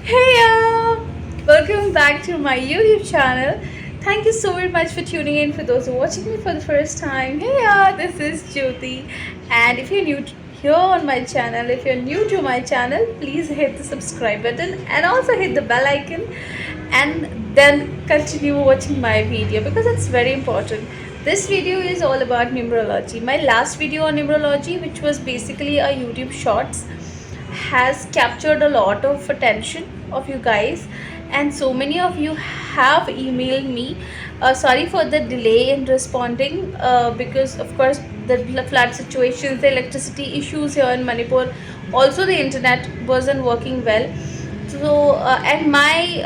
Hey, welcome back to my YouTube channel. Thank you so very much for tuning in. For those who are watching me for the first time, hey, this is Jyoti, and if you're here on my channel, if you're new to my channel, please hit the subscribe button and also hit the bell icon, and then continue watching my video because it's very important. This video is all about numerology. My last video on numerology, which was basically a YouTube shorts, has captured a lot of attention of you guys, and so many of you have emailed me. Sorry for the delay in responding, because of course the flood situations, the electricity issues here in Manipur, also the internet wasn't working well. So and my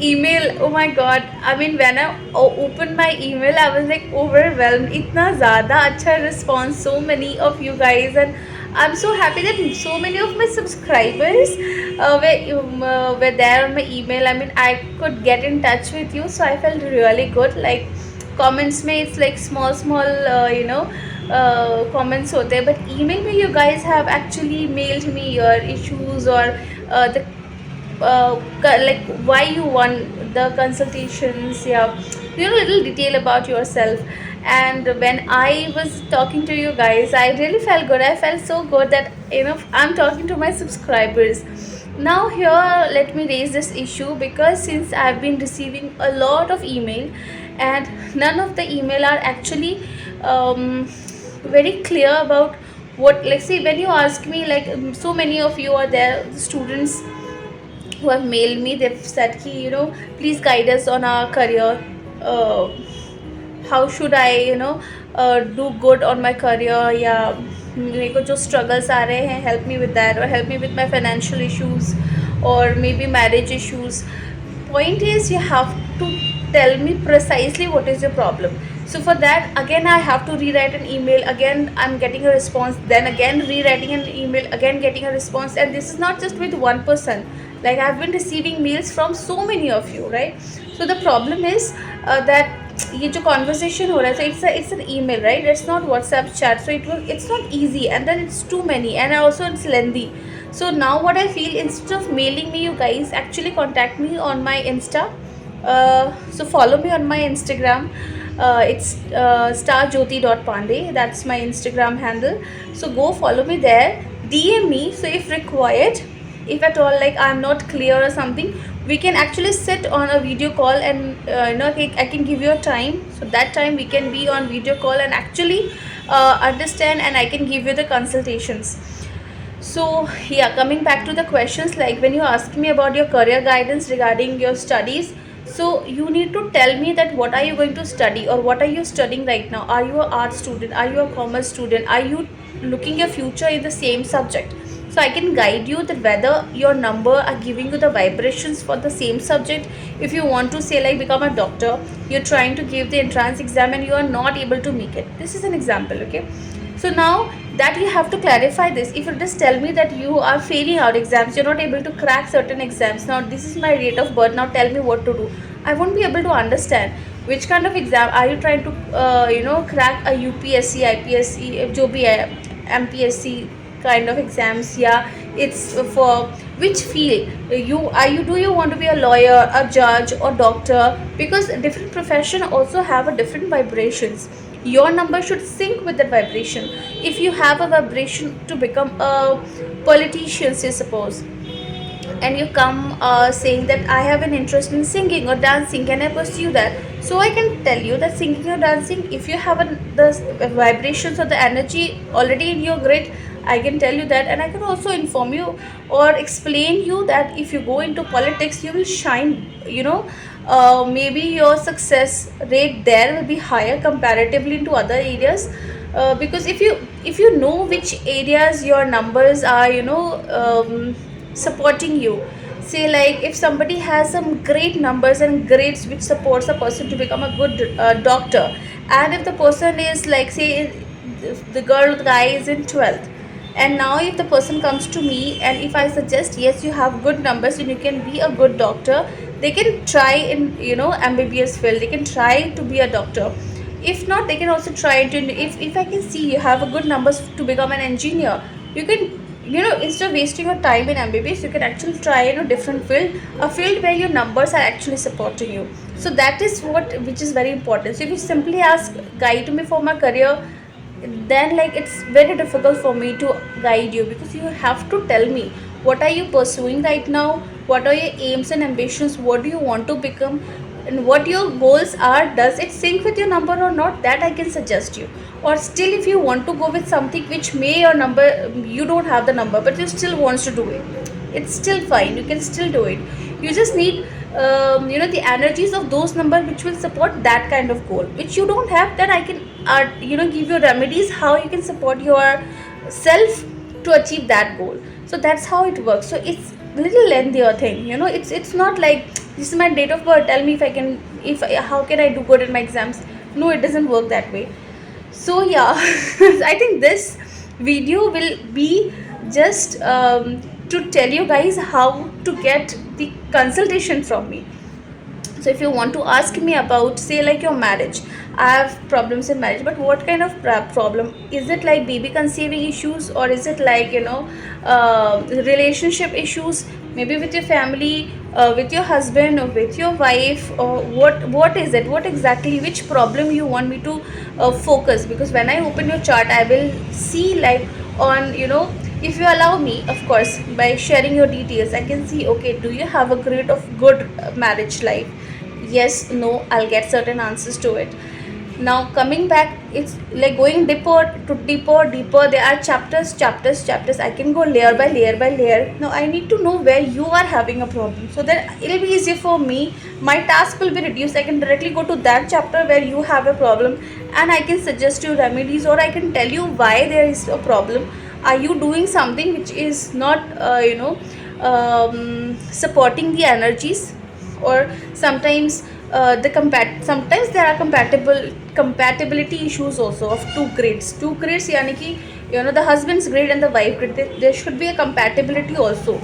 email, oh my god, I mean, when I opened my email, I was like overwhelmed. Itna zyada acha response, so many of you guys, and I'm so happy that so many of my subscribers were there on my email. I mean, I could get in touch with you, so I felt really good. Like comments में it's like small comments होते हैं, but email में you guys have actually mailed me your issues, or the like why you want the consultations, yeah, little detail about yourself. And when I was talking to you guys, I really felt good. I felt so good that I'm talking to my subscribers. Now here, let me raise this issue, because since I've been receiving a lot of email, and none of the email are actually very clear about what, like, see, when you ask me, like, so many of you are there, students who have mailed me. They've said ki, please guide us on our career. uh, how should I do good on my career, या मेरे को जो struggles आ रहे हैं, help me with that, or help me with my financial issues, or maybe marriage issues. Point is, you have to tell me precisely what is your problem. So for that, again, I have to rewrite an email. Again, I'm getting a response, then again rewriting an email, again getting a response. And this is not just with one person. Like, I've been receiving mails from so many of you, right? So the problem is that ये जो conversation हो रहा है, so it's an email, right? It's not WhatsApp chat, so it's not easy, and then it's too many, and also it's lengthy. So now what I feel, instead of mailing me, you guys actually contact me on my Insta. So follow me on my Instagram. It's starjyoti.pandey. That's my Instagram handle. So go follow me there. DM me. So if required, if at all, like, I'm not clear or something, we can actually sit on a video call, and I can give you a time. So that time we can be on video call and actually understand, and I can give you the consultations. So yeah, coming back to the questions, like when you ask me about your career guidance regarding your studies, so you need to tell me that what are you going to study, or what are you studying right now. Are you an art student? Are you a commerce student? Are you looking your future in the same subject? So I can guide you that whether your number are giving you the vibrations for the same subject. If you want to say, like, become a doctor, you're trying to give the entrance exam and you are not able to make it. This is an example, okay? So now that you have to clarify this. If you just tell me that you are failing out exams, you're not able to crack certain exams, now this is my date of birth, now tell me what to do, I won't be able to understand which kind of exam are you trying to crack. A UPSC, IPSC, जो भी है, MPSC kind of exams. Yeah, it's for which field you do you want to be a lawyer, a judge, or doctor? Because different profession also have a different vibrations. Your number should sync with that vibration. If you have a vibration to become a politician, say suppose, and you come saying that I have an interest in singing or dancing, can I pursue that? So I can tell you that singing or dancing, if you have the vibrations or the energy already in your grid, I can tell you that. And I can also inform you or explain you that if you go into politics, you will shine. Maybe your success rate there will be higher comparatively to other areas. Because if you know which areas your numbers are supporting you. Say, like, if somebody has some great numbers and grades which supports a person to become a good doctor, and if the person is, like, say, the girl or the guy is in 12th, and now if the person comes to me and if I suggest, yes, you have good numbers and you can be a good doctor, they can try in MBBS field, they can try to be a doctor. If not, they can also try to, if I can see you have a good numbers to become an engineer, you can instead of wasting your time in MBBS, you can actually try different field, a field where your numbers are actually supporting you. So that is what which is very important. So if you simply ask guide me for my career, then like it's very difficult for me to guide you, because you have to tell me what are you pursuing right now, what are your aims and ambitions, what do you want to become, and what your goals are. Does it sync with your number or not? That I can suggest you. Or still, if you want to go with something which may your number, you don't have the number but you still wants to do it, it's still fine, you can still do it. You just need the energies of those numbers which will support that kind of goal, which you don't have. Then I can give you remedies how you can support yourself to achieve that goal. So that's how it works. So it's little lengthier thing, it's not like this is my date of birth, tell me if I can, if how can I do good in my exams. No, it doesn't work that way. So yeah, I think this video will be just to tell you guys how to get the consultation from me. So if you want to ask me about, say, like your marriage, I have problems in marriage, but what kind of problem is it? Like baby conceiving issues, or is it like relationship issues, maybe with your family, with your husband or with your wife, or what is it, what exactly, which problem you want me to focus? Because when I open your chart, I will see like on if you allow me, of course, by sharing your details, I can see, okay, do you have a great of good marriage life? Yes, no, I'll get certain answers to it. Now coming back, it's like going deeper. There are chapters. I can go layer by layer. Now I need to know where you are having a problem, so that it'll be easier for me. My task will be reduced. I can directly go to that chapter where you have a problem, and I can suggest you remedies, or I can tell you why there is a problem. Are you doing something which is not supporting the energies? Or sometimes sometimes there are compatibility issues also of two grades, yani ki the husband's grade and the wife grade, there should be a compatibility also.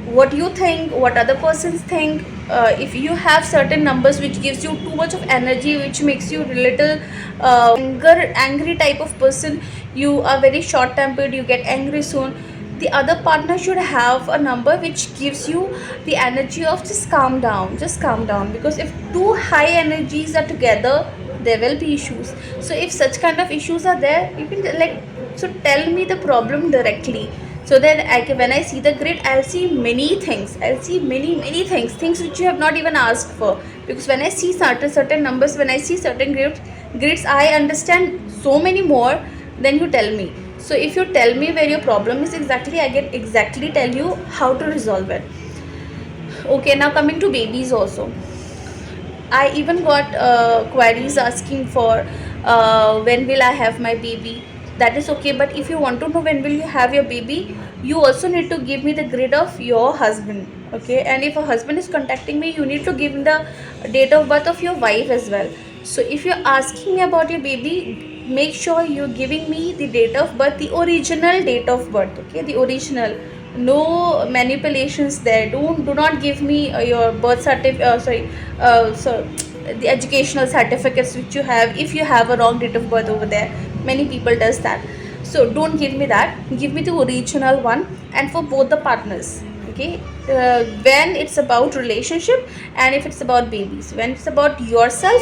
What you think, what other persons think. If you have certain numbers which gives you too much of energy, which makes you little angry type of person, you are very short tempered, you get angry soon, the other partner should have a number which gives you the energy of just calm down, because if two high energies are together, there will be issues. So if such kind of issues are there, you can like, so tell me the problem directly, so that I can, when I see the grid, I'll see many things, I'll see many things which you have not even asked for. Because when I see certain numbers, when I see certain grids, I understand so many more than you tell me. So if you tell me where your problem is exactly, I can exactly tell you how to resolve it. Okay, now coming to babies also, I even got queries asking for when will I have my baby. That is okay, but if you want to know when will you have your baby, you also need to give me the grid of your husband. Okay, and if a husband is contacting me, you need to give me the date of birth of your wife as well. So if you're asking me about your baby, make sure you're giving me the date of birth, the original date of birth. Okay, the original, no manipulations there. Do not give me your birth certificate, so the educational certificates which you have, if you have a wrong date of birth over there. Many people does that, so don't give me that, give me the original one. And for both the partners, okay, when it's about relationship and if it's about babies, when it's about yourself,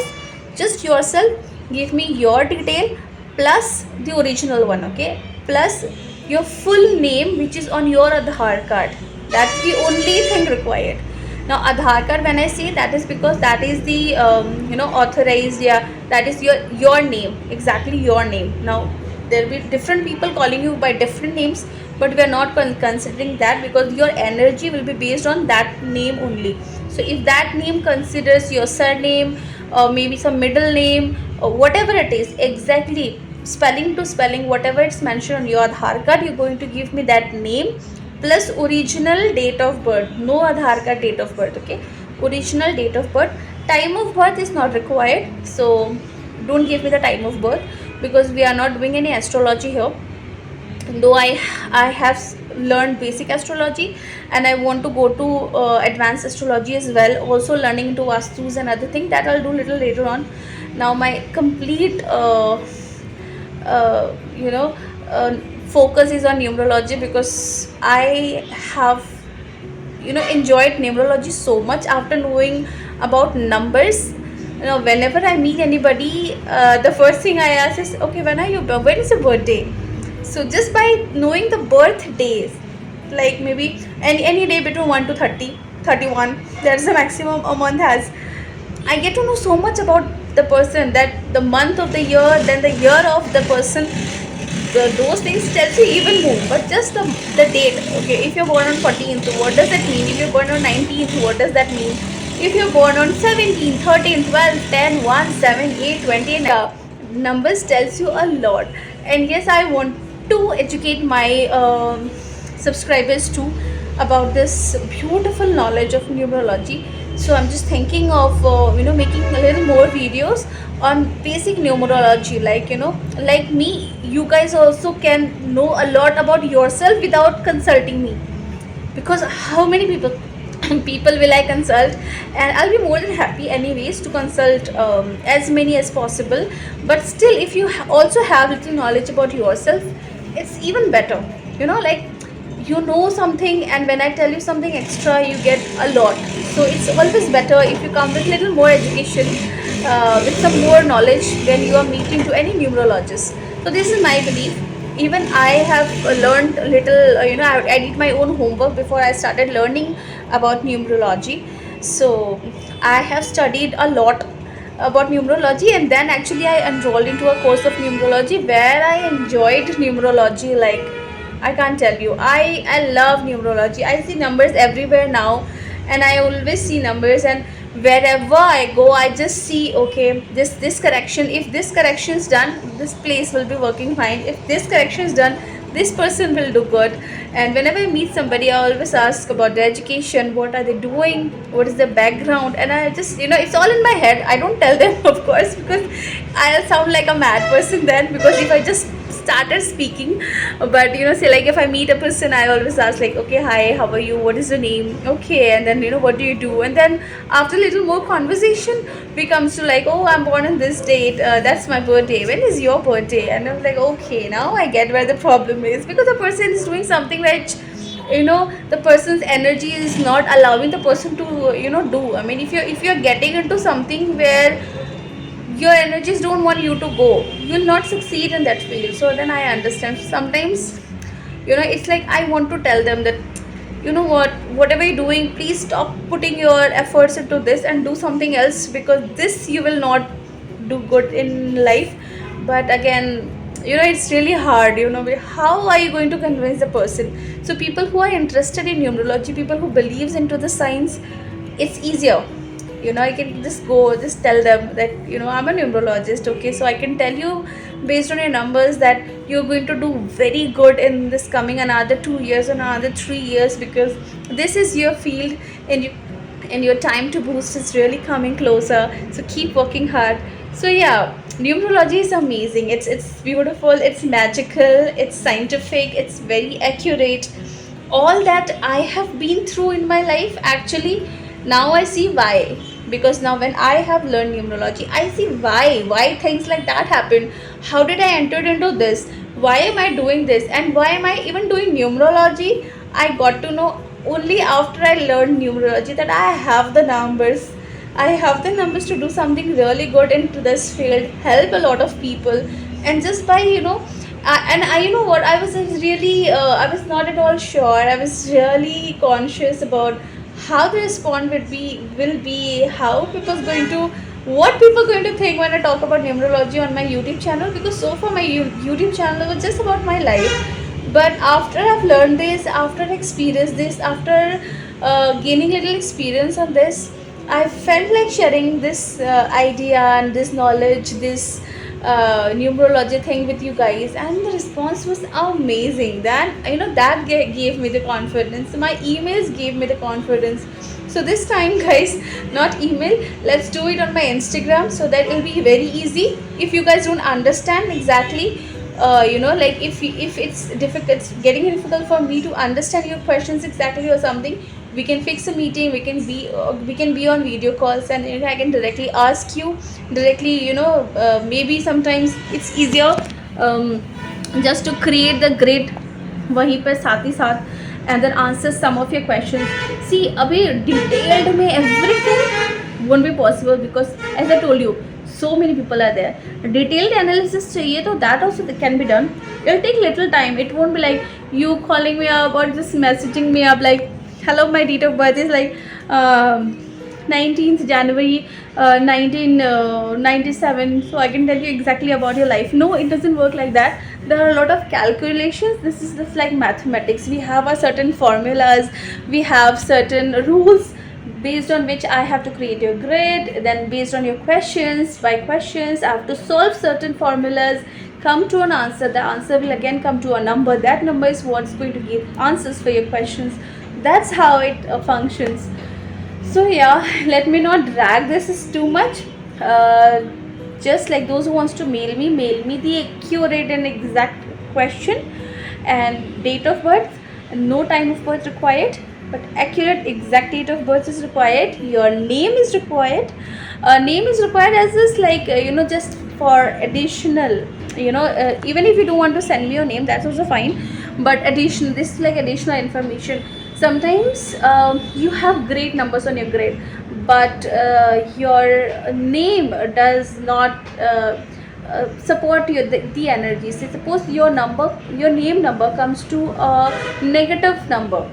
just yourself, give me your detail plus the original one, okay, plus your full name which is on your Aadhaar card. That's the only thing required. Now Aadhaar card, when I say, that is because that is the authorized, yeah, that is your name, exactly your name. Now there will be different people calling you by different names, but we are not considering that, because your energy will be based on that name only. So if that name considers your surname, or maybe some middle name, or whatever it is, exactly spelling to spelling, whatever it's mentioned on your Aadhaar card, you're going to give me that name plus original date of birth. No Aadhaar card date of birth, okay, original date of birth. Time of birth is not required, so don't give me the time of birth, because we are not doing any astrology here. Though I have learned basic astrology, and I want to go to advanced astrology as well, also learning into vastus and other thing, that I'll do little later on. Now my complete uh, focus is on numerology because I have enjoyed numerology so much after knowing about numbers. Whenever I meet anybody, the first thing I ask is, okay, when is your birthday? So just by knowing the birthdays, like maybe any day between 1 to 30, 31, that's the maximum a month has. I get to know so much about the person, that the month of the year, then the year of the person. Those things tells you even more, but just the date. Okay, if you're born on 14th, what does that mean? If you're born on 19th, what does that mean? If you're born on 17th, 13th, 12th, 10, 1, 7, 8, 20, and numbers tells you a lot. And yes, I want to educate my subscribers too about this beautiful knowledge of numerology. So I'm just thinking of making a little more videos on basic numerology, like like me, you guys also can know a lot about yourself without consulting me. Because how many people will I consult? And I'll be more than happy anyways to consult as many as possible. But still, if you also have little knowledge about yourself, it's even better. Like, you know something, and when I tell you something extra, you get a lot. So it's always better if you come with little more education, with some more knowledge when you are meeting to any numerologist. So this is my belief. Even I have learned a little, I did my own homework before I started learning about numerology. So I have studied a lot about numerology, and then actually I enrolled into a course of numerology where I enjoyed numerology like I can't tell you. I love numerology. I see numbers everywhere now, and I always see numbers. And wherever I go, I just see, okay, this correction. If this correction is done, this place will be working fine. If this correction is done, this person will do good. And whenever I meet somebody, I always ask about their education, what are they doing, what is their background, and I just it's all in my head. I don't tell them, of course, because I'll sound like a mad person then, because if I just started speaking. But say, like, if I meet a person, I always ask, like, okay, hi, how are you, what is your name, okay, and then what do you do? And then after a little more conversation, we comes to, like, oh, I'm born on this date, that's my birthday, when is your birthday? And I'm like, okay, now I get where the problem is, because the person is doing something which the person's energy is not allowing the person to do. I mean, if you're getting into something where your energies don't want you to go, you'll not succeed in that field. So then I understand sometimes, it's like I want to tell them that, whatever you're doing, please stop putting your efforts into this and do something else, because this you will not do good in life. But again, it's really hard. How are you going to convince the person? So people who are interested in numerology, people who believes into the science, it's easier. I can just tell them that I'm a numerologist. Okay, so I can tell you based on your numbers that you're going to do very good in this coming another 2 years or another 3 years, because this is your field, and your time to boost is really coming closer. So keep working hard. So yeah, numerology is amazing. It's beautiful, it's magical, it's scientific, it's very accurate. All that I have been through in my life, actually now I see why. Because now when I have learned numerology, I see why things like that happened. How did I enter into this? Why am I doing this? And why am I even doing numerology? I got to know only after I learned numerology that I have the numbers. I have the numbers to do something really good into this field, help a lot of people. And just by and I, what, I was really I was not at all sure. I was really conscious about how the response will be, how people's going to, what people going to think when I talk about numerology on my YouTube channel. Because so far my YouTube channel was just about my life. But after I've learned this, after I experienced this, after gaining little experience on this, I felt like sharing this idea and this knowledge, this numerology thing with you guys. And the response was amazing. That that gave me the confidence. My emails gave me the confidence. So this time, guys, not email, let's do it on my Instagram, so that it'll be very easy. If you guys don't understand exactly, like, if it's difficult, it's getting difficult for me to understand your questions exactly or something, we can fix a meeting, we can be on video calls, and I can directly ask you directly. Maybe sometimes it's easier, just to create the grid वहीं पर साथ ही साथ, and then answer some of your questions. See, अभी detailed में everything won't be possible because as I told you, so many people are there. Detailed analysis चाहिए तो that also can be done. It'll take little time. It won't be like you calling me up or just messaging me up like, hello, my date of birth is like 19th January 1997, so I can tell you exactly about your life. No, it doesn't work like that. There are a lot of calculations. This is just like mathematics. We have a certain formulas, we have certain rules based on which I have to create your grid. Then based on your questions, by questions I have to solve certain formulas, come to an answer. The answer will again come to a number. That number is what's going to give answers for your questions. That's how it functions. So yeah, let me not drag this is too much. Just like those who wants to mail me the accurate and exact question and date of birth. No time of birth required, but accurate exact date of birth is required. Your name is required. Name is required as is like just for additional. Even if you don't want to send me your name, that's also fine. But additional, this is like additional information. Sometimes you have great numbers on your grade, but your name does not support the energy. So suppose your name number comes to a negative number.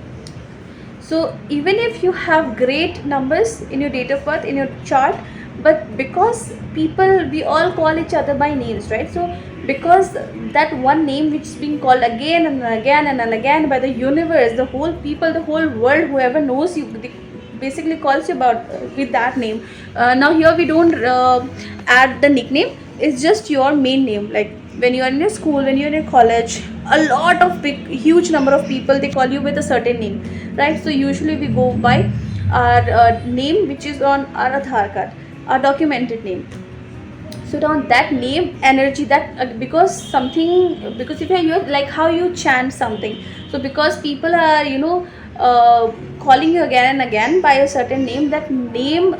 So even if you have great numbers in your date of birth, in your chart, but because people, we all call each other by names, right? So because that one name which is being called again and again and again by the universe, the whole people, the whole world, whoever knows you, they basically calls you about with that name. Now here we don't add the nickname. It's just your main name. Like when you are in a school, when you're in a college, a lot of huge number of people, they call you with a certain name, right? So usually we go by our name which is on our Aadhaar card, our documented name. So on that name energy, that because something, because if you like how you chant something, so because people are calling you again and again by a certain name, that name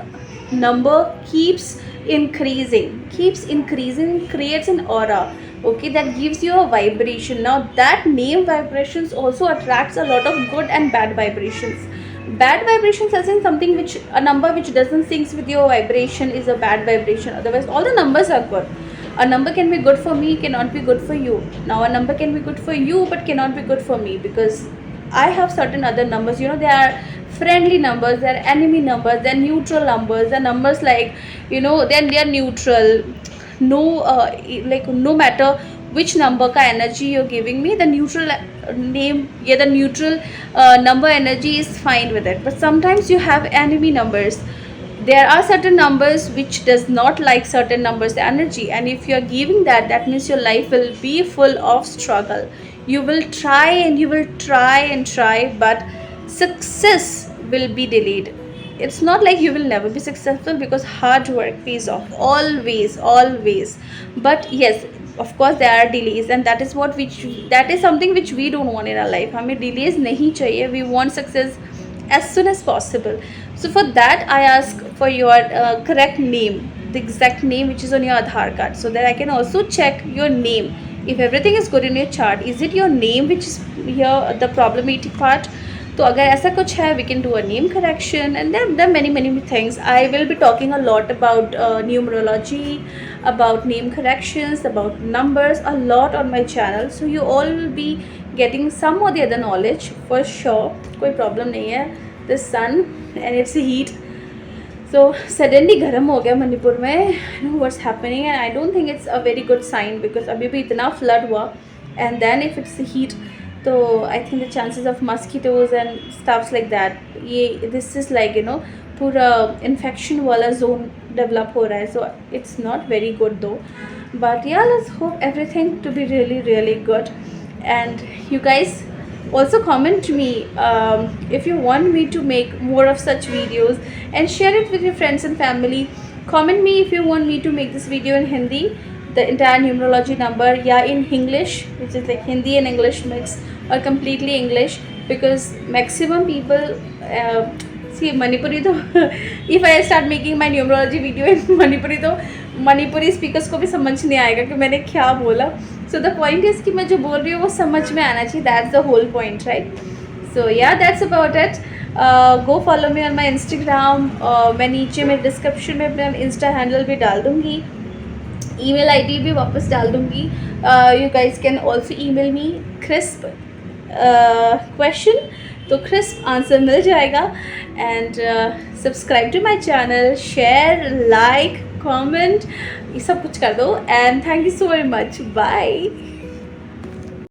number keeps increasing, creates an aura, okay, that gives you a vibration. Now that name vibrations also attracts a lot of good and bad vibrations. Bad vibrations as in something which, a number which doesn't sync with your vibration is a bad vibration. Otherwise all the numbers are good. A number can be good for me, cannot be good for you. Now a number can be good for you but cannot be good for me, because I have certain other numbers. They are friendly numbers, they are enemy numbers, they are neutral numbers, they are numbers like then they are neutral. No like no matter which number ka energy you're giving me, the neutral name, the neutral number energy is fine with it. But sometimes you have enemy numbers. There are certain numbers which does not like certain numbers energy, and if you're giving that, that means your life will be full of struggle. You will try and you will try, but success will be delayed. It's not like you will never be successful, because hard work pays off always. But yes, of course there are delays, and that is that is something which we don't want in our life. हमें delays नहीं चाहिए. We want success as soon as possible. So for that I ask for your correct name, the exact name which is on your Aadhaar card, so that I can also check your name. If everything is good in your chart, is it your name which is here the problematic part? तो अगर ऐसा कुछ है, we can do a name correction, and there are many things. I will be talking a lot about numerology, about name corrections, about numbers, a lot on my channel. So you all will be getting some or the other knowledge for sure. कोई problem नहीं है. The sun and its heat. So suddenly गर्म हो गया मणिपुर में. I know what's happening, and I don't think it's a very good sign, because अभी भी इतना flood हुआ, and then if it's the heat, so I think the chances of mosquitoes and stuffs like that, this is like पूरा infection वाला zone develop हो रहा है. So it's not very good though, but yeah, let's hope everything to be really good. And you guys also comment to me if you want me to make more of such videos, and share it with your friends and family. Comment me if you want me to make this video in Hindi, the entire numerology number, in English, which is like Hindi and English mix, or completely English, because maximum people see Manipuri though if I start making my numerology video in Manipuri though Manipuri speakers को भी समझ नहीं आएगा कि मैंने क्या बोला. So the point is कि मैं जो बोल रही हूँ वो समझ में आना चाहिए. That's the whole point, right? So yeah that's about it. Go follow me on my Instagram. मैं नीचे में डिस्क्रिप्शन में अपना इंस्टा हैंडल भी डाल दूँगी, ईमेल आईडी भी वापस डाल दूँगी. You guys can also email me crisp question, तो क्रिस्प आंसर मिल जाएगा. And subscribe to my channel, share, like, comment, ये सब कुछ कर दो. And thank you so very much. Bye.